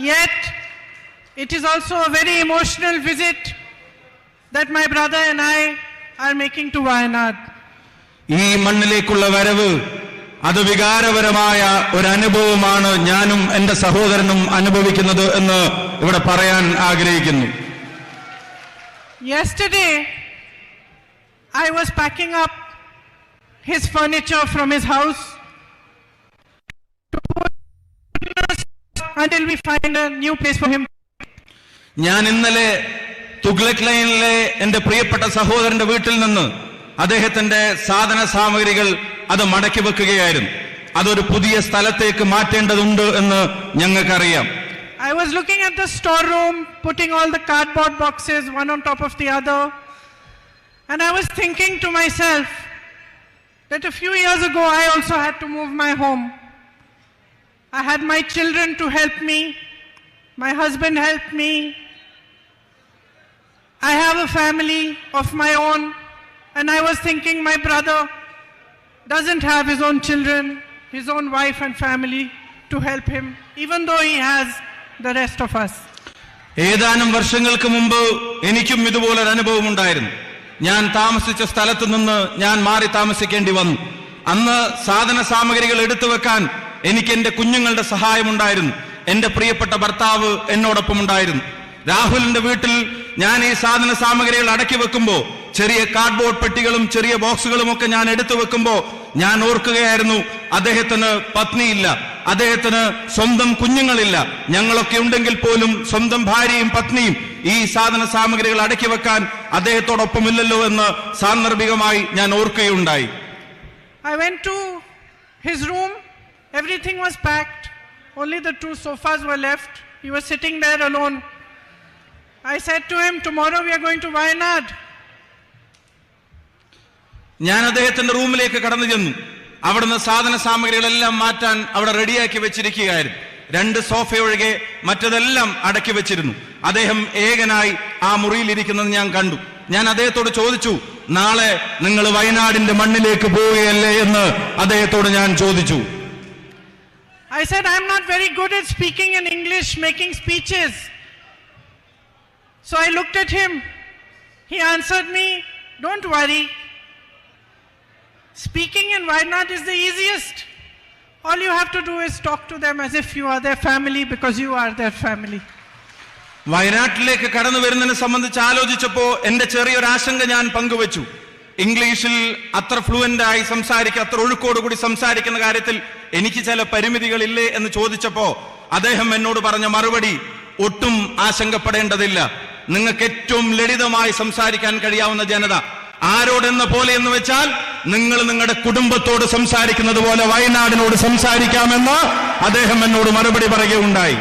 Yet, it is also a very emotional visit that my brother and I are making to Wayanad. ഈ മണ്ണിലേക്കുള്ള വരവ് അത് വികാരപരമായ ഒരു അനുഭവമാണ് ഞാനും എന്റെ സഹോദരനും അനുഭവിക്കുന്നത് എന്ന് ഇവിടെ പറയാൻ ആഗ്രഹിക്കുന്നു. Yesterday, I was packing up his furniture from his house until we find a new place for him. ഞാൻ ഇന്നലെ തുഗ്ലക് ലൈനിലെ എന്റെ പ്രിയപ്പെട്ട സഹോദരന്റെ വീട്ടിൽ നിന്ന് അദ്ദേഹത്തിന്റെ സാധന സാമഗ്രികൾ അത് മടക്കി വെക്കുകയായിരുന്നു. അതൊരു പുതിയ സ്ഥലത്തേക്ക് മാറ്റേണ്ടതുണ്ട് എന്ന് ഞങ്ങൾക്കറിയാം. I was looking at the storeroom, putting all the cardboard boxes one on top of the other, and I was thinking to myself that a few years ago I also had to move my home. I had my children to help me, my husband helped me. I have a family of my own, and I was thinking my brother doesn't have his own children, his own wife and family to help him, even though he has the rest of us. ഏതാനും വർഷങ്ങൾക്ക് മുമ്പ് എനിക്കും ഇതുപോലൊരു അനുഭവം ഉണ്ടായിരുന്നു. ഞാൻ താമസിച്ച സ്ഥലത്ത് നിന്ന് ഞാൻ മാറി താമസിക്കേണ്ടി വന്നു. അന്ന് സാധന സാമഗ്രികൾ എടുത്തു വെക്കാൻ എനിക്ക് എന്റെ കുഞ്ഞുങ്ങളുടെ സഹായമുണ്ടായിരുന്നു. എന്റെ പ്രിയപ്പെട്ട ഭർത്താവ് എന്നോടൊപ്പം ഉണ്ടായിരുന്നു. രാഹുലിന്റെ വീട്ടിൽ ഞാൻ ഈ സാധന സാമഗ്രികൾ അടക്കി വെക്കുമ്പോ, ചെറിയ കാർഡ്ബോർഡ് പെട്ടികളും ചെറിയ ബോക്സുകളും ഒക്കെ ഞാൻ എടുത്തു വെക്കുമ്പോ ഞാൻ ഓർക്കുകയായിരുന്നു, അദ്ദേഹത്തിന് പത്നിയില്ല, അദ്ദേഹത്തിന് സ്വന്തം കുഞ്ഞുങ്ങളില്ല. ഞങ്ങളൊക്കെ ഉണ്ടെങ്കിൽ പോലും സ്വന്തം ഭാര്യയും പത്നിയും ഈ സാധന സാമഗ്രികൾ അടക്കി വെക്കാൻ അദ്ദേഹത്തോടൊപ്പമില്ലല്ലോ എന്ന് സാന്ദർഭികമായി ഞാൻ ഓർക്കുകയുണ്ടായി. I went to his room. Everything was packed. Only the 2 sofas were left. He was sitting there alone. I said to him, tomorrow we are going to Wayanad. ഞാൻ അദ്ദേഹത്തിന്റെ റൂമിലേക്ക് കടന്നു ചെന്നു. അവിടുന്ന് സാധന സാമഗ്രികളെല്ലാം മാറ്റാൻ അവിടെ റെഡിയാക്കി വെച്ചിരിക്കുകയായിരുന്നു. 2 സോഫ ഒഴികെ മറ്റതെല്ലാം അടക്കി വെച്ചിരുന്നു. അദ്ദേഹം ഏകനായി ആ മുറിയിലിരിക്കുന്നത് ഞാൻ കണ്ടു. ഞാൻ അദ്ദേഹത്തോട് ചോദിച്ചു, നാളെ നിങ്ങൾ വയനാടിന്റെ മണ്ണിലേക്ക് പോവുകയല്ലേ എന്ന് അദ്ദേഹത്തോട് ഞാൻ ചോദിച്ചു. I said, I'm not very good at speaking in English, making speeches. So I looked at him. He answered me, don't worry. Speaking in Wayanad is the easiest. All you have to do is talk to them as if you are their family, because you are their family. വയനാട്ടിലേക്ക് കടന്നു വരുന്നതിനെ സംബന്ധിച്ച് ആലോചിച്ചപ്പോ എന്റെ ചെറിയൊരു ആശങ്ക ഞാൻ പങ്കുവച്ചു. ഇംഗ്ലീഷിൽ അത്ര ഫ്ലുവന്റ് ആയി സംസാരിക്കുക, അത്ര ഒഴുക്കോടുകൂടി സംസാരിക്കുന്ന കാര്യത്തിൽ എനിക്ക് ചില പരിമിതികളില്ലേ എന്ന് ചോദിച്ചപ്പോ അദ്ദേഹം എന്നോട് പറഞ്ഞ മറുപടി, ഒട്ടും ആശങ്കപ്പെടേണ്ടതില്ല. നിങ്ങൾക്ക് ഏറ്റവും ലളിതമായി സംസാരിക്കാൻ കഴിയാവുന്ന ജനത ആരോടെന്ന പോലെ എന്ന് വെച്ചാൽ നിങ്ങൾ നിങ്ങളുടെ കുടുംബത്തോട് സംസാരിക്കുന്നത് പോലെ വയനാടിനോട് സംസാരിക്കാമെന്ന് അദ്ദേഹം എന്നോട് മറുപടി പറയുകയുണ്ടായി.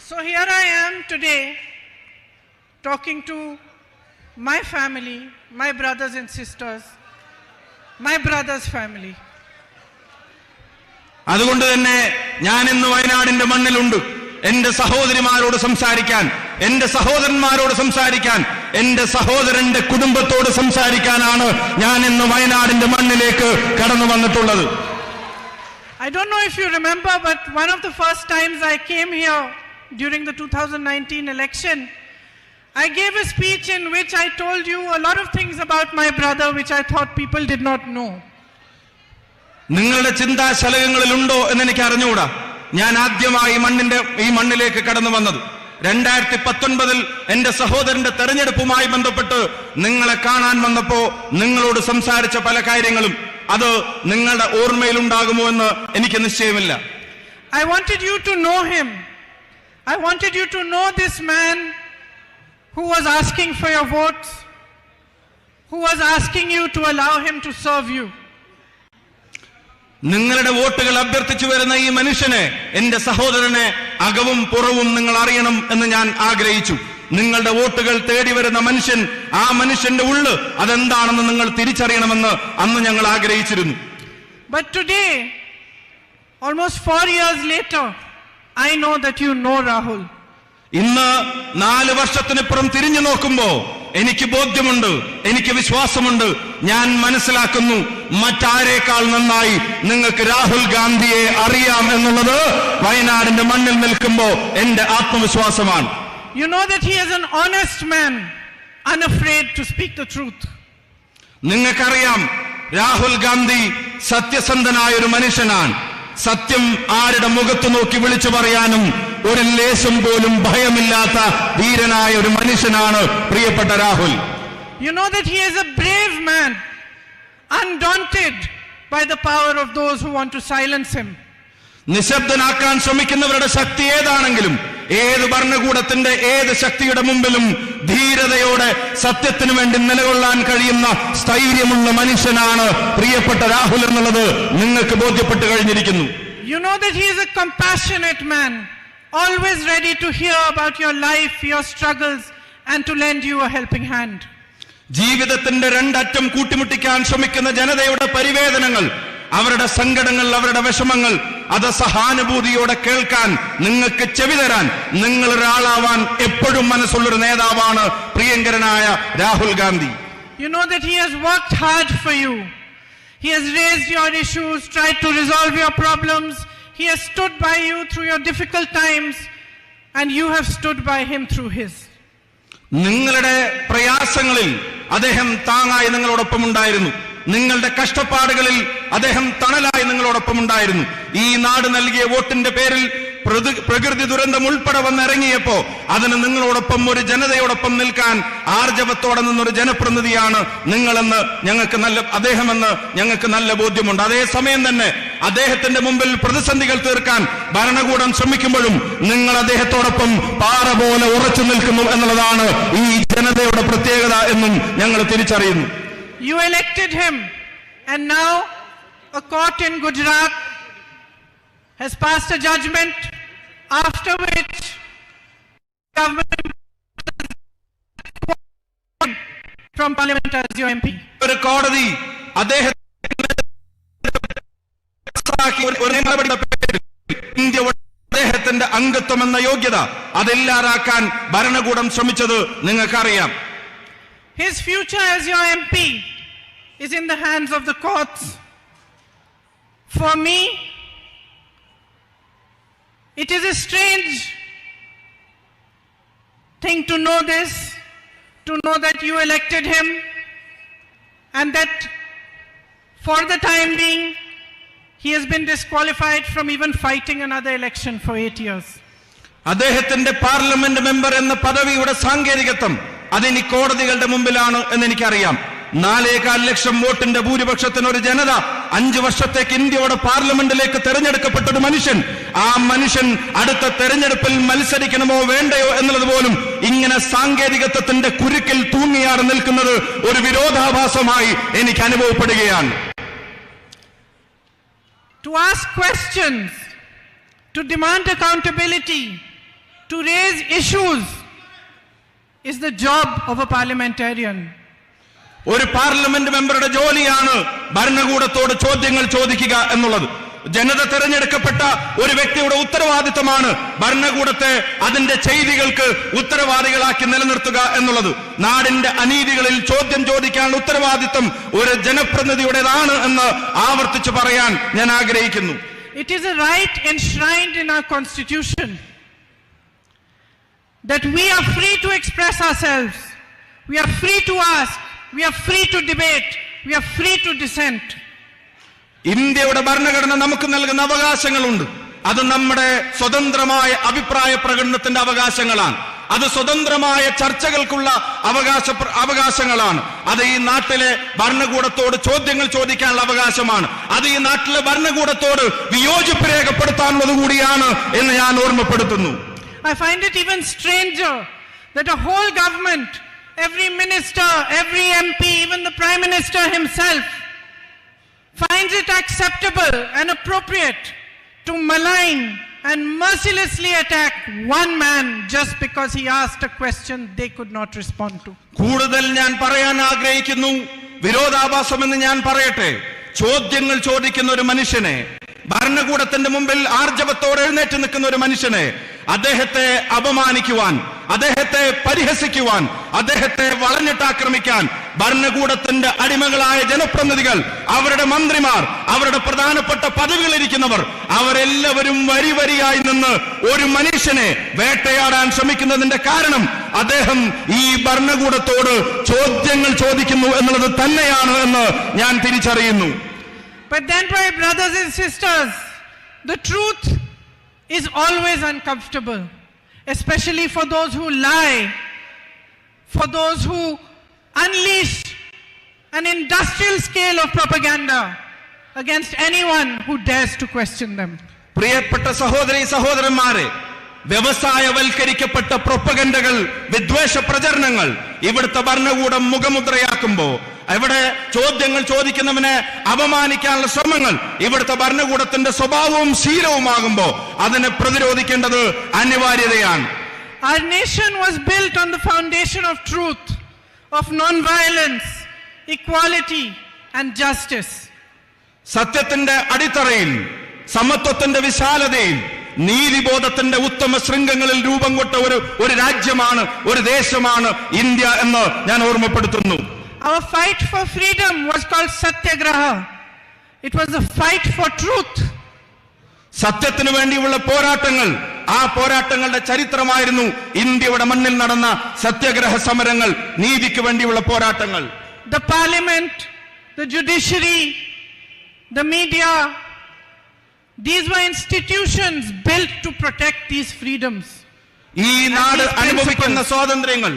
So here I am today talking to my family, my brothers and sisters, my brother's family. അതുകൊണ്ട് തന്നെ ഞാൻ ഇന്ന് വയനാടിന്റെ മണ്ണിലുണ്ട്. എന്റെ സഹോദരിമാരോട് സംസാരിക്കാൻ, എന്റെ സഹോദരന്മാരോട് സംസാരിക്കാൻ, എന്റെ സഹോദരന്റെ കുടുംബത്തോട് സംസാരിക്കാനാണ് ഞാൻ ഇന്ന് വയനാടിന്റെ മണ്ണിലേക്ക് കടന്നു വന്നിട്ടുള്ളത്. I don't know if you remember, but one of the first times I came here during the 2019 election, I gave a speech in which I told you a lot of things about my brother which I thought people did not know. നിങ്ങളുടെ ചിന്താശലകങ്ങളിലുണ്ടോ എന്ന് എനിക്ക് അറിഞ്ഞുകൂടാ. ഞാൻ ആദ്യമായി ഈ മണ്ണിലേക്ക് കടന്നു വന്നത് 2019 എന്റെ സഹോദരന്റെ തെരഞ്ഞെടുപ്പുമായി ബന്ധപ്പെട്ട് നിങ്ങളെ കാണാൻ വന്നപ്പോ നിങ്ങളോട് സംസാരിച്ച പല കാര്യങ്ങളും അത് നിങ്ങളുടെ ഓർമ്മയിലുണ്ടാകുമോ എന്ന് എനിക്ക് നിശ്ചയമില്ല. I wanted you to know him. I wanted you to know this man who was asking for your votes, who was asking you to allow him to serve you. നിങ്ങളുടെ വോട്ടുകൾ അഭ്യർത്ഥിച്ചു വരുന്ന ഈ മനുഷ്യനെ, എന്റെ സഹോദരനെ അകവും പുറവും നിങ്ങൾ അറിയണം എന്ന് ഞാൻ ആഗ്രഹിച്ചു. നിങ്ങളുടെ വോട്ടുകൾ തേടി വരുന്ന മനുഷ്യൻ, ആ മനുഷ്യന്റെ ഉള്ള് അതെന്താണെന്ന് നിങ്ങൾ തിരിച്ചറിയണമെന്ന് അന്ന് ഞങ്ങൾ ആഗ്രഹിച്ചിരുന്നു. But today, almost 4 years later, I know that you know Rahul. ഇന്ന് 4 വർഷത്തിനിപ്പുറം തിരിഞ്ഞു നോക്കുമ്പോ എനിക്ക് ബോധ്യമുണ്ട്, എനിക്ക് വിശ്വാസമുണ്ട്, ഞാൻ മനസ്സിലാക്കുന്നു മറ്റാരേക്കാൾ നന്നായി നിങ്ങൾക്ക് രാഹുൽ ഗാന്ധിയെ അറിയാം എന്നുള്ളത് വയനാടിന്റെ മണ്ണിൽ നിൽക്കുമ്പോൾ എന്റെ ആത്മവിശ്വാസമാണ്. You know that he is an honest man, unafraid to speak the truth. നിങ്ങൾക്കറിയാം രാഹുൽ ഗാന്ധി സത്യസന്ധനായ ഒരു മനുഷ്യനാണ്. സത്യം ആരുടെ മുഖത്ത് നോക്കി വിളിച്ചു പറയാനും ഒരു ലേശം പോലും ഭയമില്ലാത്ത ധീരനായ ഒരു മനുഷ്യനാണ് പ്രിയപ്പെട്ട Rahul. You know that he is a brave man, undaunted by the power of those who want to silence him. നിശബ്ദനാക്കാൻ ശ്രമിക്കുന്നവരുടെ ശക്തി ഏതാണെങ്കിലും ഏത് ഭരണകൂടത്തിന്റെ ഏത് ശക്തിയുടെ മുമ്പിലും ധീരതയോടെ സത്യത്തിനു വേണ്ടി നിലകൊള്ളാൻ കഴിയുന്ന സ്ഥൈര്യമുള്ള മനുഷ്യനാണ് പ്രിയപ്പെട്ട രാഹുൽ എന്നുള്ളത് നിങ്ങൾക്ക് ബോധ്യപ്പെട്ട് കഴിഞ്ഞിരിക്കുന്നു. You know that he is a compassionate man, always ready to hear about your life, your struggles, and to lend you a helping hand. ജീവിതത്തിന്റെ രണ്ടറ്റം കൂട്ടിമുട്ടിക്കാൻ ശ്രമിക്കുന്ന ജനതയുടെ പരിവേദനങ്ങൾ, അവരുടെ സങ്കടങ്ങൾ, അവരുടെ വിഷമങ്ങൾ അത് സഹാനുഭൂതിയോടെ കേൾക്കാൻ, നിങ്ങൾക്ക് ചെവി തരാൻ, നിങ്ങൾ ഒരാളാവാൻ എപ്പോഴും മനസ്സുള്ളൊരു നേതാവാണ് പ്രിയങ്കരനായ Rahul Gandhi. You know that he has worked hard for you. He has raised your issues, tried to resolve your problems. He has stood by you through your difficult times, and you have stood by him through his. നിങ്ങളുടെ പ്രയാസങ്ങളിൽ അദ്ദേഹം താങ്ങായി നിങ്ങളോടൊപ്പം ഉണ്ടായിരുന്നു. നിങ്ങളുടെ കഷ്ടപ്പാടുകളിൽ അദ്ദേഹം തണലായി നിങ്ങളോടൊപ്പം ഉണ്ടായിരുന്നു. ഈ നാട് നൽകിയ വോട്ടിന്റെ പേരിൽ പ്രകൃതി ദുരന്തം ഉൾപ്പെടെ വന്നിറങ്ങിയപ്പോ അതിന് നിങ്ങളോടൊപ്പം ഒരു ജനതയോടൊപ്പം നിൽക്കാൻ ആർജവത്തോടെ നിന്നൊരു ജനപ്രതിനിധിയാണ് നിങ്ങളെന്ന് അദ്ദേഹമെന്ന് ഞങ്ങൾക്ക് നല്ല ബോധ്യമുണ്ട്. അതേസമയം തന്നെ അദ്ദേഹത്തിന്റെ മുമ്പിൽ പ്രതിസന്ധികൾ തീർക്കാൻ ഭരണകൂടം ശ്രമിക്കുമ്പോഴും നിങ്ങൾ അദ്ദേഹത്തോടൊപ്പം പാറ പോലെ ഉറച്ചു നിൽക്കുന്നു എന്നുള്ളതാണ് ഈ ജനതയുടെ പ്രത്യേകത എന്നും ഞങ്ങൾ തിരിച്ചറിയുന്നു. You elected him, and now a court in Gujarat has passed a judgment after which government from parliament as your MP. ഒരു കോടതി അദ്ദേഹത്തിന്റെ അംഗത്വം എന്ന യോഗ്യത അതില്ലാതാക്കാൻ ഭരണകൂടം ശ്രമിച്ചത് നിങ്ങൾക്കറിയാം. His future as your MP is in the hands of the courts. For me, it is a strange thing to know this, to know that you elected him and that for the time being he has been disqualified from even fighting another election for 8 years. അദ്ദേഹത്തിന്റെ parliament member എന്ന പദവിയുടെ സാങ്കേതികത്വം അതിനി കോടതികളുടെ മുമ്പിലാണ് എന്ന് എനിക്കറിയാം. 4.25 ലക്ഷം വോട്ടിന്റെ ഭൂരിപക്ഷത്തിന് ഒരു ജനത 5 വർഷത്തേക്ക് ഇന്ത്യയുടെ പാർലമെന്റിലേക്ക് തെരഞ്ഞെടുക്കപ്പെട്ട ഒരു മനുഷ്യൻ, ആ മനുഷ്യൻ അടുത്ത തെരഞ്ഞെടുപ്പിൽ മത്സരിക്കണമോ വേണ്ടയോ എന്നുള്ളത് പോലും ഇങ്ങനെ സാങ്കേതികത്വത്തിന്റെ കുരുക്കിൽ തൂങ്ങിയാറ് നിൽക്കുന്നത് ഒരു വിരോധാഭാസമായി എനിക്ക് അനുഭവപ്പെടുകയാണ്. To ask questions, to demand accountability, to raise issues is the job of a parliamentarian. ഒരു പാർലമെന്റ് മെമ്പറുടെ ജോലിയാണ് ഭരണകൂടത്തോട് ചോദ്യങ്ങൾ ചോദിക്കുക എന്നുള്ളത്. ജനത തെരഞ്ഞെടുക്കപ്പെട്ട ഒരു വ്യക്തിയുടെ ഉത്തരവാദിത്തമാണ് ഭരണകൂടത്തെ അതിന്റെ ചെയ്തികൾക്ക് ഉത്തരവാദികളാക്കി നിലനിർത്തുക എന്നുള്ളത്. നാടിന്റെ അനീതികളിൽ ചോദ്യം ചോദിക്കാനുള്ള ഉത്തരവാദിത്തം ഒരു ജനപ്രതിനിധിയുടേതാണ് എന്ന് ആവർത്തിച്ച് പറയാൻ ഞാൻ ആഗ്രഹിക്കുന്നു. It is a right enshrined in our constitution that we are free to express ourselves, we are free to ask, we are free to debate, we are free to dissent. ഇന്ത്യയുടെ ഭരണഘടന നമുക്ക് നൽകുന്ന അവകാശങ്ങളുണ്ട്. അത് നമ്മുടെ സ്വതന്ത്രമായ അഭിപ്രായ പ്രകടനത്തിന്റെ അവകാശങ്ങളാണ്. അത് സ്വതന്ത്രമായ ചർച്ചകൾക്കുള്ള അവകാശങ്ങളാണ്. അത് ഈ നാട്ടിലെ ഭരണകൂടത്തോട് ചോദ്യങ്ങൾ ചോദിക്കാനുള്ള അവകാശമാണ്. അത് ഈ നാട്ടിലെ ഭരണകൂടത്തോട് വിയോജിപ്പ് രേഖപ്പെടുത്താനുള്ളത് കൂടിയാണ് എന്ന് ഞാൻ ഓർമ്മപ്പെടുത്തുന്നു. I find it even stranger that a whole government, every minister, every MP, even the Prime Minister himself, finds it acceptable and appropriate to malign and mercilessly attack one man just because he asked a question they could not respond to. കൂടുതൽ ഞാൻ പറയാൻ ആഗ്രഹിക്കുന്നു, വിരോധാഭാസമെന്ന് ഞാൻ പറയട്ടെ. ചോദ്യങ്ങൾ ചോദിക്കുന്ന ഒരു മനുഷ്യനെ, ഭരണകൂടത്തിന്റെ മുമ്പിൽ ആർജവത്തോടെ എഴുന്നേറ്റ് നിൽക്കുന്ന ഒരു മനുഷ്യനെ അദ്ദേഹത്തെ അപമാനിക്കുവാൻ, അദ്ദേഹത്തെ പരിഹസിക്കുവാൻ, അദ്ദേഹത്തെ വളഞ്ഞിട്ടാക്രമിക്കാൻ ഭരണകൂടത്തിന്റെ അടിമകളായ ജനപ്രതിനിധികൾ, അവരുടെ മന്ത്രിമാർ, അവരുടെ പ്രധാനപ്പെട്ട പദവികളിരിക്കുന്നവർ, അവരെല്ലാവരും വരിവരിയായി നിന്ന് ഒരു മനുഷ്യനെ വേട്ടയാടാൻ ശ്രമിക്കുന്നതിന്റെ കാരണം അദ്ദേഹം ഈ ഭരണകൂടത്തോട് ചോദ്യങ്ങൾ ചോദിക്കുന്നു എന്നുള്ളത് തന്നെയാണ് എന്ന് ഞാൻ തിരിച്ചറിയുന്നു. But then, my brothers and sisters, the truth is always uncomfortable, especially for those who lie, for those who unleash an industrial scale of propaganda against anyone who dares to question them. പ്രിയപ്പെട്ട സഹോദരീ സഹോദരന്മാരെ, വ്യവസായവൽക്കരിക്കപ്പെട്ട പ്രൊപ്പഗൻഡകൾ, വിദ്വേഷ പ്രചരണങ്ങൾ ഇവിടുത്തെ ഭരണകൂടം മുഖമുദ്രയാക്കുമ്പോ, ഇവിടെ ചോദ്യങ്ങൾ ചോദിക്കുന്നവനെ അപമാനിക്കാനുള്ള ശ്രമങ്ങൾ ഇവിടുത്തെ ഭരണകൂടത്തിന്റെ സ്വഭാവവും ശീലവുമാകുമ്പോ അതിനെ പ്രതിരോധിക്കേണ്ടത് അനിവാര്യതയാണ്. Our nation was built on the foundation of truth, of non-violence, equality and justice. സത്യത്തിന്റെ അടിത്തറയിൽ, സമത്വത്തിന്റെ വിശാലതയിൽ, നീതിബോധത്തിന്റെ ഉത്തമ ശൃംഖങ്ങളിൽ രൂപം കൊണ്ട ഒരു രാജ്യമാണ്, ഒരു ദേശമാണ് ഇന്ത്യ എന്ന് ഞാൻ ഓർമ്മപ്പെടുത്തുന്നു. Our fight for freedom was called Satyagraha. It was a fight for truth. സത്യത്തിനു വേണ്ടിയുള്ള പോരാട്ടങ്ങൾ, ആ പോരാട്ടങ്ങളുടെ ചരിത്രമായിരുന്നു ഇന്ത്യയുടെ മണ്ണിൽ നടന്ന സത്യാഗ്രഹ സമരങ്ങൾ, നീതിക്ക് വേണ്ടിയുള്ള പോരാട്ടങ്ങൾ. The parliament, the judiciary, the media, these were institutions built to protect these freedoms. ഈ നാട് അനുഭവിക്കുന്ന സ്വാതന്ത്ര്യങ്ങൾ,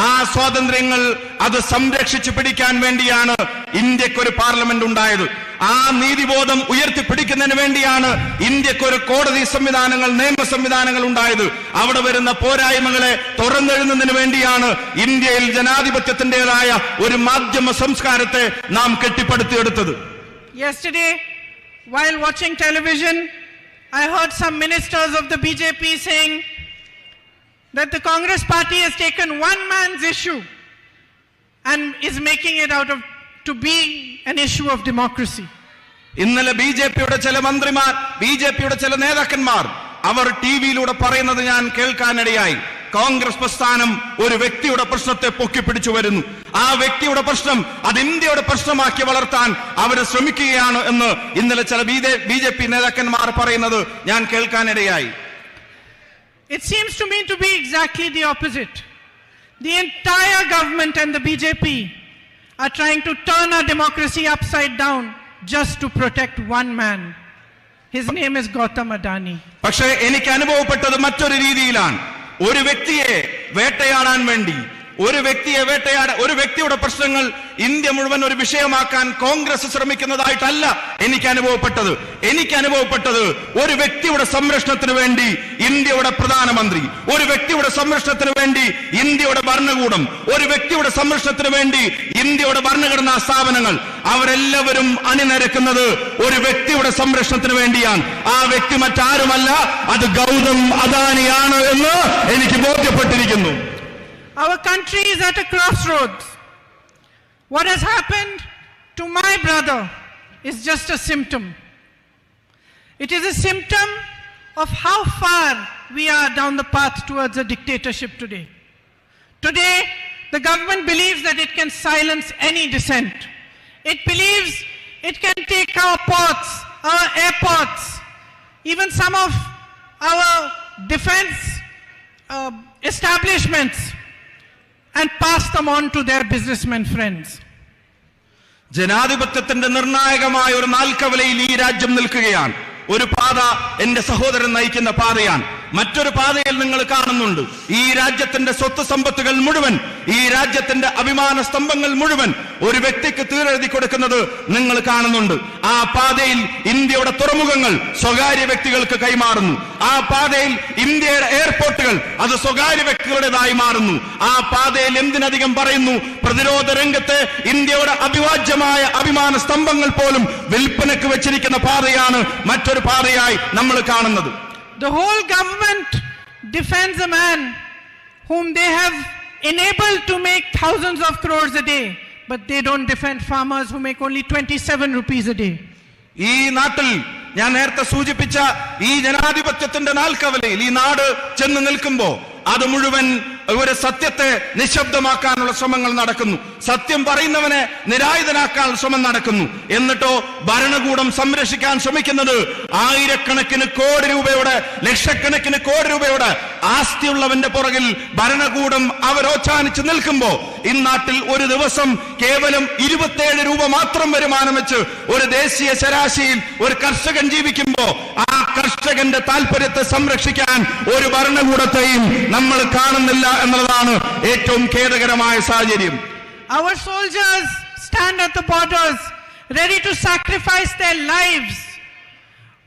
ആ സ്വാതന്ത്ര്യങ്ങൾ അത് സംരക്ഷിച്ചു പിടിക്കാൻ വേണ്ടിയാണ് ഇന്ത്യക്കൊരു പാർലമെന്റ് ഉണ്ടായത്. ആ നീതിബോധം ഉയർത്തിപ്പിടിക്കുന്നതിന് വേണ്ടിയാണ് ഇന്ത്യക്കൊരു കോടതി സംവിധാനങ്ങൾ, നിയമ സംവിധാനങ്ങൾ ഉണ്ടായത്. അവിടെ വരുന്ന പോരായ്മകളെ തുറന്നെഴുതുന്നതിന് വേണ്ടിയാണ് ഇന്ത്യയിൽ ജനാധിപത്യത്തിന്റേതായ ഒരു മാധ്യമ സംസ്കാരത്തെ നാം കെട്ടിപ്പടുത്തിയെടുത്തത്. Yesterday, while watching television, I heard some ministers of the BJP saying that the Congress party has taken one man's issue and is making it out of to be an issue of democracy. ഇന്നലെ ബിജെപിയുടെ ചില മന്ത്രിമാർ, ബിജെപിയുടെ ചില നേതാക്കന്മാർ അവർ ടിവിയിലൂടെ പറയുന്നത് ഞാൻ കേൾക്കാനിടയായി. കോൺഗ്രസ് പ്രസ്ഥാനം ഒരു വ്യക്തിയുടെ പ്രശ്നത്തെ പൊക്കിപ്പിടിച്ചു വരുന്നു, ആ വ്യക്തിയുടെ പ്രശ്നം അത് ഇന്ത്യയുടെ പ്രശ്നമാക്കി വളർത്താൻ അവർ ശ്രമിക്കുകയാണ് എന്ന് ഇന്നലെ ചില ബിജെപി നേതാക്കന്മാർ പറയുന്നത് ഞാൻ കേൾക്കാനിടയായി. It seems to me to be exactly the opposite. The entire government and the BJP are trying to turn our democracy upside down just to protect one man. His name is Gautam Adani. പക്ഷേ എനിക്ക് അനുഭവപ്പെട്ടത് മറ്റൊരു രീതിയിലാണ്. ഒരു വ്യക്തിയെ വേട്ടയാടാൻ വേണ്ടി, ഒരു വ്യക്തിയുടെ പ്രശ്നങ്ങൾ ഇന്ത്യ മുഴുവൻ ഒരു വിഷയമാക്കാൻ കോൺഗ്രസ് ശ്രമിക്കുന്നതായിട്ടല്ല എനിക്ക് അനുഭവപ്പെട്ടത് ഒരു വ്യക്തിയുടെ സംരക്ഷണത്തിന് വേണ്ടി ഇന്ത്യയുടെ പ്രധാനമന്ത്രി, ഒരു വ്യക്തിയുടെ സംരക്ഷണത്തിന് വേണ്ടി ഇന്ത്യയുടെ ഭരണകൂടം, ഒരു വ്യക്തിയുടെ സംരക്ഷണത്തിന് വേണ്ടി ഇന്ത്യയുടെ ഭരണഘടനാ സ്ഥാപനങ്ങൾ അവരെല്ലാവരും അണിനിരക്കുന്നത് ഒരു വ്യക്തിയുടെ സംരക്ഷണത്തിന് വേണ്ടിയാണ്. ആ വ്യക്തി മറ്റാരുമല്ല, അത് ഗൗതം അദാനിയാണ് എന്ന് എനിക്ക് ബോധ്യപ്പെട്ടിരിക്കുന്നു. Our country is at a crossroads. What has happened to my brother is just a symptom. It is a symptom of how far we are down the path towards a dictatorship today. Today, the government believes that it can silence any dissent. It believes it can take our ports, our airports, even some of our defense establishments, and pass them on to their businessmen friends. ജനാധിപത്യത്തിന്റെ നിർണായകമായ ഒരു നാൽക്കവലയിൽ ഈ രാജ്യം നിൽക്കുകയാണ്. ഒരു പാത എന്റെ സഹോദരൻ നയിക്കുന്ന പാതയാണ്. മറ്റൊരു പാതയിൽ നിങ്ങൾ കാണുന്നുണ്ട് ഈ രാജ്യത്തിന്റെ സ്വത്ത് സമ്പത്തുകൾ മുഴുവൻ, ഈ രാജ്യത്തിന്റെ അഭിമാന സ്തംഭങ്ങൾ മുഴുവൻ ഒരു വ്യക്തിക്ക് തീരെഴുതി കൊടുക്കുന്നത് നിങ്ങൾ കാണുന്നുണ്ട്. ആ പാതയിൽ ഇന്ത്യയുടെ തുറമുഖങ്ങൾ സ്വകാര്യ വ്യക്തികൾക്ക് കൈമാറുന്നു. ആ പാതയിൽ ഇന്ത്യയുടെ എയർപോർട്ടുകൾ അത് സ്വകാര്യ വ്യക്തികളുടേതായി മാറുന്നു. ആ പാതയിൽ എന്തിനധികം പറയുന്നു, പ്രതിരോധ രംഗത്ത് ഇന്ത്യയുടെ അഭിവാജ്യമായ അഭിമാന സ്തംഭങ്ങൾ പോലും വിൽപ്പനക്ക് വെച്ചിരിക്കുന്ന പാതയാണ് മറ്റൊരു പാതയായി നമ്മൾ കാണുന്നത്. The whole government defends a man whom they have enabled to make thousands of crores a day, but they don't defend farmers who make only 27 rupees a day. ഈ നാട്ടിൽ ഞാൻ നേരത്തെ സൂചിപ്പിച്ച ഈ ജനാധിപത്യത്തിന്റെ നാൽക്കവലയിൽ ഈ നാട് ചെന്ന് നിൽക്കുമ്പോ അത് മുഴുവൻ ഒരു സത്യത്തെ നിശബ്ദമാക്കാനുള്ള ശ്രമങ്ങൾ നടക്കുന്നു. സത്യം പറയുന്നവനെ നിരായുധനാക്കാനുള്ള ശ്രമം നടക്കുന്നു. എന്നിട്ടോ ഭരണകൂടം സംരക്ഷിക്കാൻ ശ്രമിക്കുന്നത് ആയിരക്കണക്കിന് കോടി രൂപയുടെ, ലക്ഷക്കണക്കിന് കോടി രൂപയുടെ ആസ്തിയുള്ളവന്റെ പുറകിൽ ഭരണകൂടം അവരോച്ചാനിച്ച് നിൽക്കുമ്പോ ഇന്നാട്ടിൽ ഒരു ദിവസം കേവലം 27 രൂപ മാത്രം വരുമാനം വെച്ച് ഒരു ദേശീയ ശരാശരിയിൽ ഒരു കർഷകൻ ജീവിക്കുമ്പോ ആ കർഷകന്റെ താല്പര്യത്തെ സംരക്ഷിക്കാൻ ഒരു ഭരണകൂടത്തെയും നമ്മൾ കാണുന്നില്ല എന്നുള്ളതാണ് ഏറ്റവും ഖേദകരമായ സാഹചര്യം. Our soldiers stand at the borders ready to sacrifice their lives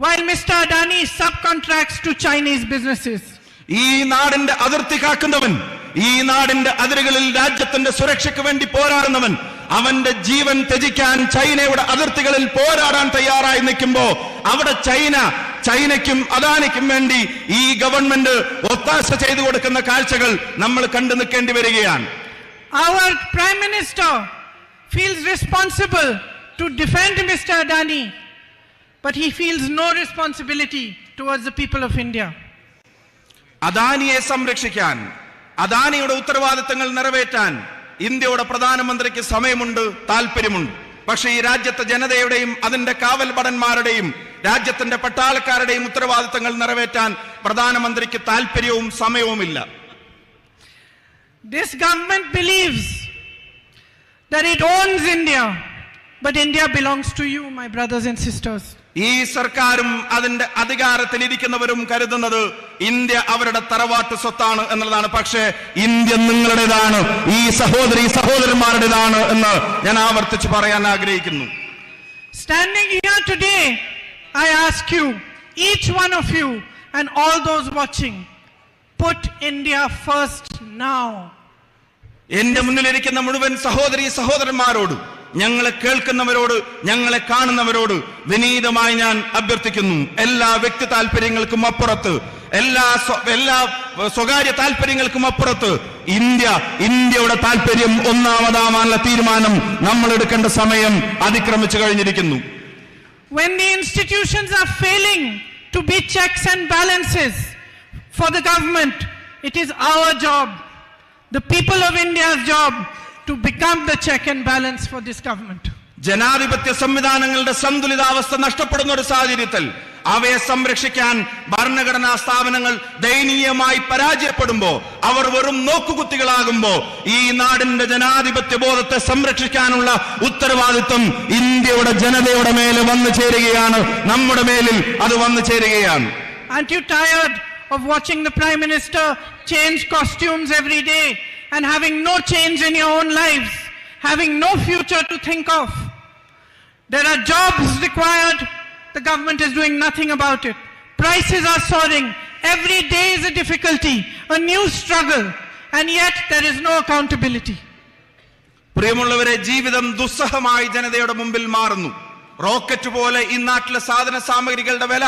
while Mr. Adani subcontracts to Chinese businesses. ഈ നാടിന്റെ അതിർത്തി കാക്കുന്നവൻ, ഈ നാടിന്റെ അതിരുകളിൽ രാജ്യത്തിന്റെ സുരക്ഷയ്ക്ക് വേണ്ടി പോരാടുന്നവൻ, അവന്റെ ജീവൻ ത്യജിക്കാൻ ചൈനയുടെ അതിർത്തികളിൽ പോരാടാൻ തയ്യാറായി നിൽക്കുമ്പോ അവിടെ ചൈനയ്ക്കും അദാനിക്കും വേണ്ടി ഈ ഗവൺമെന്റ് ഒത്താശ ചെയ്തു കൊടുക്കുന്ന കാഴ്ചകൾ നമ്മൾ കണ്ടു നിൽക്കേണ്ടി വരികയാണ്. Our Prime Minister feels responsible to defend Mr. Adani, but he feels no responsibility towards the people of India. അദാനിയെ സംരക്ഷിക്കാൻ, അദാനിയുടെ ഉത്തരവാദിത്തങ്ങൾ നിറവേറ്റാൻ ഇന്ത്യയുടെ പ്രധാനമന്ത്രിക്ക് സമയമുണ്ട്, താല്പര്യമുണ്ട്. പക്ഷേ ഈ രാജ്യത്തെ ജനതയുടെയും അതിന്റെ കാവൽ ഭടന്മാരുടെയും രാജ്യത്തിന്റെ പട്ടാളക്കാരുടെയും ഉത്തരവാദിത്തങ്ങൾ നിറവേറ്റാൻ പ്രധാനമന്ത്രിക്ക് താല്പര്യവും സമയവുമില്ല. This government believes that it owns India, but India belongs to you, my brothers and sisters. ഈ സർക്കാരും അതിന്റെ അധികാരത്തിൽ ഇരിക്കുന്നവരും കരുതുന്നത് ഇന്ത്യ അവരുടെ തറവാട്ട് സ്വത്താണ് എന്നുള്ളതാണ്. പക്ഷേ ഇന്ത്യ നിങ്ങളുടേതാണ്, ഈ സഹോദരന്മാരുടേതാണ് എന്ന് ഞാൻ ആവർത്തിച്ച് പറയാൻ ആഗ്രഹിക്കുന്നു. Standing here today, I ask you, each one of you and all those watching, put India first now. എന്റെ മുന്നിലിരിക്കുന്ന മുഴുവൻ സഹോദരന്മാരോട്, ഞങ്ങളെ കേൾക്കുന്നവരോട്, ഞങ്ങളെ കാണുന്നവരോട് വിനീതമായി ഞാൻ അഭ്യർത്ഥിക്കുന്നു, എല്ലാ വ്യക്തി താല്പര്യങ്ങൾക്കും അപ്പുറത്ത്, എല്ലാ സ്വകാര്യ താല്പര്യങ്ങൾക്കും അപ്പുറത്ത് ഇന്ത്യയുടെ താല്പര്യം ഒന്നാമതാവാനുള്ള തീരുമാനം നമ്മൾ എടുക്കേണ്ട സമയം അതിക്രമിച്ചു കഴിഞ്ഞിരിക്കുന്നു. When the institutions are failing to be checks and balances for the government, it is our job, the people of India's job, to become the check and balance for this government. ജനാധിപത്യ സംവിധാനങ്ങളുടെ സന്തുലിതാവസ്ഥ നഷ്ടപ്പെടുന്ന ഒരു സാഹചര്യത്തിൽ അവയെ സംരക്ഷിക്കാൻ ഭരണഘടനാ സ്ഥാപനങ്ങൾ ദയനീയമായി പരാജയപ്പെടുമ്പോ, അവർ വെറും നോക്കുകുത്തികളാകുമ്പോ ഈ നാടിന്റെ ജനാധിപത്യ ബോധത്തെ സംരക്ഷിക്കാനുള്ള ഉത്തരവാദിത്വം ഇന്ത്യയുടെ ജനതയുടെ മേലെ വന്നു ചേരുകയാണ്, നമ്മുടെ മേലിൽ അത് വന്നു ചേരുകയാണ്. Aren't you tired of watching the Prime Minister change costumes every day and having no change in your own lives, having no future to think of? There are jobs required. The government is doing nothing about it. Prices are soaring. Every day is a difficulty, a new struggle, and yet there is no accountability. പ്രിയമുള്ളവരെ, ജീവിതം ദുസ്സഹമായി ജനതയുടെ മുമ്പിൽ മാറുന്നു. Rocket പോലെ ഈ നാട്ടിലെ സാധന സാമഗ്രികളുടെ വില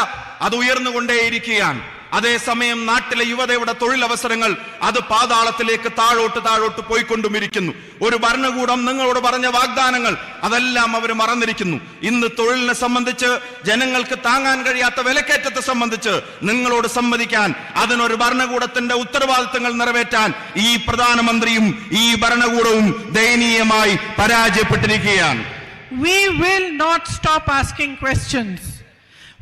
അത് ഉയർന്നുകൊണ്ടേയിരിക്കുകയാണ്. അതേസമയം നാട്ടിലെ യുവതയുടെ തൊഴിലവസരങ്ങൾ അത് പാതാളത്തിലേക്ക് താഴോട്ട് പോയിക്കൊണ്ടുമിരിക്കുന്നു. ഒരു ഭരണകൂടം നിങ്ങളോട് പറഞ്ഞ വാഗ്ദാനങ്ങൾ അതെല്ലാം അവർ മറന്നിരിക്കുന്നു. ഇന്ന് തൊഴിലിനെ സംബന്ധിച്ച്, ജനങ്ങൾക്ക് താങ്ങാൻ കഴിയാത്ത വിലക്കയറ്റത്തെ സംബന്ധിച്ച് നിങ്ങളോട് സമ്മതിക്കാൻ, അതിനൊരു ഭരണകൂടത്തിന്റെ ഉത്തരവാദിത്തങ്ങൾ നിറവേറ്റാൻ ഈ പ്രധാനമന്ത്രിയും ഈ ഭരണകൂടവും ദയനീയമായി പരാജയപ്പെട്ടിരിക്കുകയാണ്. We will not stop asking questions.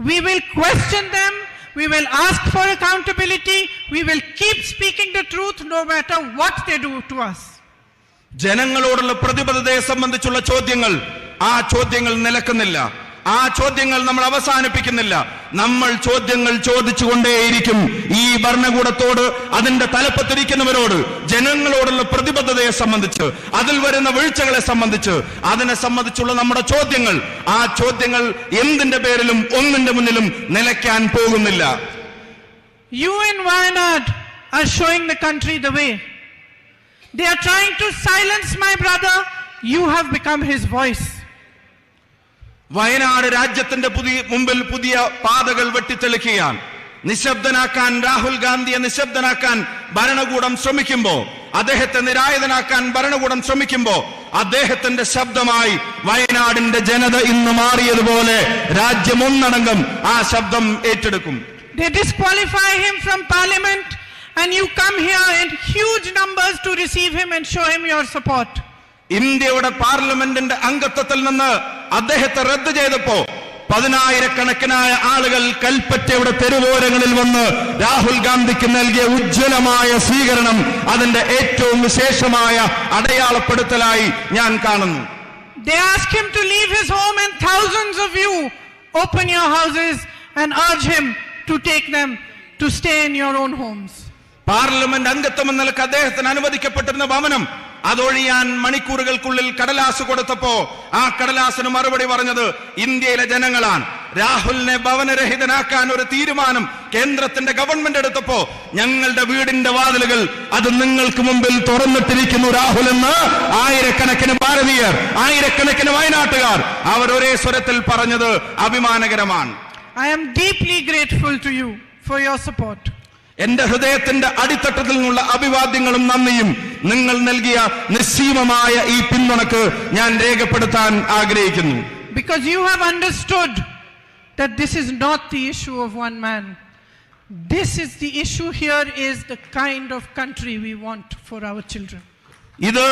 We will question them. We will ask for accountability. We will keep speaking the truth no matter what they do to us. ജനങ്ങളോടുള്ള പ്രതിബദ്ധതയെ സംബന്ധിച്ചുള്ള ചോദ്യങ്ങൾ, ആ ചോദ്യങ്ങൾ നിലക്കുന്നില്ല, ആ ചോദ്യങ്ങൾ നമ്മൾ അവസാനിപ്പിക്കുന്നില്ല. നമ്മൾ ചോദ്യങ്ങൾ ചോദിച്ചുകൊണ്ടേയിരിക്കും. ഈ ഭരണകൂടത്തോട്, അതിന്റെ തലപ്പത്തിരിക്കുന്നവരോട്, ജനങ്ങളോടുള്ള പ്രതിബദ്ധതയെ സംബന്ധിച്ച്, അതിൽ വരുന്ന വീഴ്ചകളെ സംബന്ധിച്ച്, അതിനെ സംബന്ധിച്ചുള്ള നമ്മുടെ ചോദ്യങ്ങൾ, ആ ചോദ്യങ്ങൾ എന്തിന്റെ പേരിലും ഒന്നിന്റെ മുന്നിലും നിലയ്ക്കാൻ പോകുന്നില്ല. You in Wayanad are showing the country the way. They are trying to silence my brother. You have become his voice. Wayanad രാജ്യത്തിന്റെ മുമ്പിൽ പുതിയ പാതകൾ വെട്ടിത്തെളിക്കുകയാണ്. നിശബ്ദനാക്കാൻ, രാഹുൽ ഗാന്ധിയെ നിശബ്ദനാക്കാൻ ഭരണകൂടം ശ്രമിക്കുമ്പോ, അദ്ദേഹത്തെ നിരായുധനാക്കാൻ ഭരണകൂടം ശ്രമിക്കുമ്പോ, അദ്ദേഹത്തിന്റെ ശബ്ദമായി വയനാടിന്റെ ജനത ഇന്ന് മാറിയതുപോലെ രാജ്യം ഒന്നടങ്കം ആ ശബ്ദം ഏറ്റെടുക്കും. They disqualify him from parliament and you come here in huge numbers to receive him and show him your support. ഇന്ത്യയുടെ പാർലമെന്റിന്റെ അംഗത്വത്തിൽ നിന്ന് അദ്ദേഹത്തെ റദ്ദ് ചെയ്തപ്പോ 10,000-കണക്കിനായ ആളുകൾ കൽപ്പറ്റയുടെ തെരുവോരങ്ങളിൽ വന്ന് രാഹുൽ ഗാന്ധിക്ക് നൽകിയ ഉജ്ജ്വലമായ സ്വീകരണം അതിന്റെ ഏറ്റവും വിശേഷമായ അടയാളപ്പെടുത്തലായി ഞാൻ കാണുന്നു. They ask him to leave his home and thousands of you open your houses and urge him to take them to stay in your own homes. Parliament അംഗത്വം എന്ന നിലക്ക് അദ്ദേഹത്തിന് അനുവദിക്കപ്പെട്ടിരുന്ന ഭവനം അതൊഴിയാൻ മണിക്കൂറുകൾക്കുള്ളിൽ കടലാസ് കൊടുത്തപ്പോ ആ കടലാസിന് മറുപടി പറഞ്ഞത് ഇന്ത്യയിലെ ജനങ്ങളാണ്. രാഹുലിനെ ഭവനരഹിതനാക്കാൻ ഒരു തീരുമാനം കേന്ദ്രത്തിന്റെ ഗവൺമെന്റ് എടുത്തപ്പോ ഞങ്ങളുടെ വീടിന്റെ വാതിലുകൾ അത് നിങ്ങൾക്ക് മുമ്പിൽ തുറന്നിട്ടിരിക്കുന്നു രാഹുൽ എന്ന് ആയിരക്കണക്കിന് ഭാരതീയർ, ആയിരക്കണക്കിന് വയനാട്ടുകാർ അവർ ഒരേ സ്വരത്തിൽ പറഞ്ഞത് അഭിമാനകരമാണ്. I am deeply grateful to you for your support. എന്റെ ഹൃദയത്തിന്റെ അടിത്തട്ടത്തിൽ നിന്നുള്ള അഭിവാദ്യങ്ങളും നന്ദിയും നിങ്ങൾ നൽകിയ നിസ്സീമമായ ഈ പിന്തുണക്ക് ഞാൻ രേഖപ്പെടുത്താൻ ആഗ്രഹിക്കുന്നു. Because you have understood that this is not the issue of one man. This is the issue here is the kind of country we want for our children. ഇത്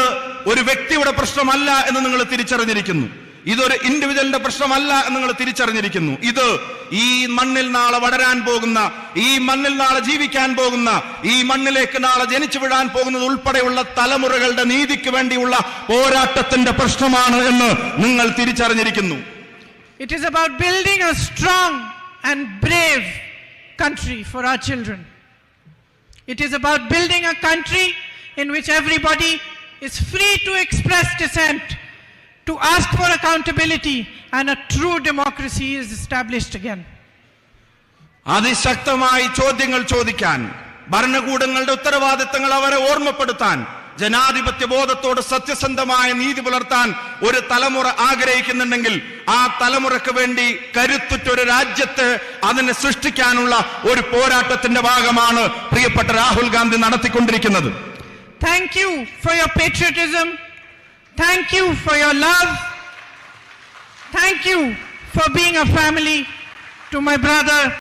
ഒരു വ്യക്തിയുടെ പ്രശ്നമല്ല എന്ന് നിങ്ങൾ തിരിച്ചറിഞ്ഞിരിക്കുന്നു. ഇതൊരു ഇൻഡിവിജ്വലിന്റെ പ്രശ്നമല്ല എന്ന് നിങ്ങൾ തിരിച്ചറിഞ്ഞിരിക്കുന്നു. ഇത് ഈ മണ്ണിൽ നാളെ വളരാൻ പോകുന്ന, ഈ മണ്ണിൽ നാളെ ജീവിക്കാൻ പോകുന്ന, ഈ മണ്ണിലേക്ക് നാളെ ജനിച്ചു വീഴാൻ പോകുന്നത് ഉൾപ്പെടെയുള്ള തലമുറകളുടെ നീതിക്ക് വേണ്ടിയുള്ള പോരാട്ടത്തിന്റെ പ്രശ്നമാണ് എന്ന് നിങ്ങൾ തിരിച്ചറിഞ്ഞിരിക്കുന്നു. It is about building a strong and brave country for our children. It is about building a country in which everybody is free to express dissent, to ask for accountability, and a true democracy is established again. അതിശക്തമായി ചോദ്യങ്ങൾ ചോദിക്കാൻ, ഭരണകൂടങ്ങളുടെ ഉത്തരവാദിത്തങ്ങൾ അവരെ ഓർമ്മപ്പെടുത്താൻ, ജനാധിപത്യ ബോധത്തോട് സത്യസന്ധമായ നീതി പുലർത്താൻ ഒരു തലമുറ ആഗ്രഹിക്കുന്നുണ്ടെങ്കിൽ ആ തലമുറക്ക് വേണ്ടി കരുത്തുറ്റൊരു രാജ്യത്ത് അതിനെ സൃഷ്ടിക്കാനുള്ള ഒരു പോരാട്ടത്തിന്റെ ഭാഗമാണ് പ്രിയപ്പെട്ട രാഹുൽ ഗാന്ധി നടത്തിക്കൊണ്ടിരിക്കുന്നത്. Thank you for your patriotism. Thank you for your love. Thank you for being a family to my brother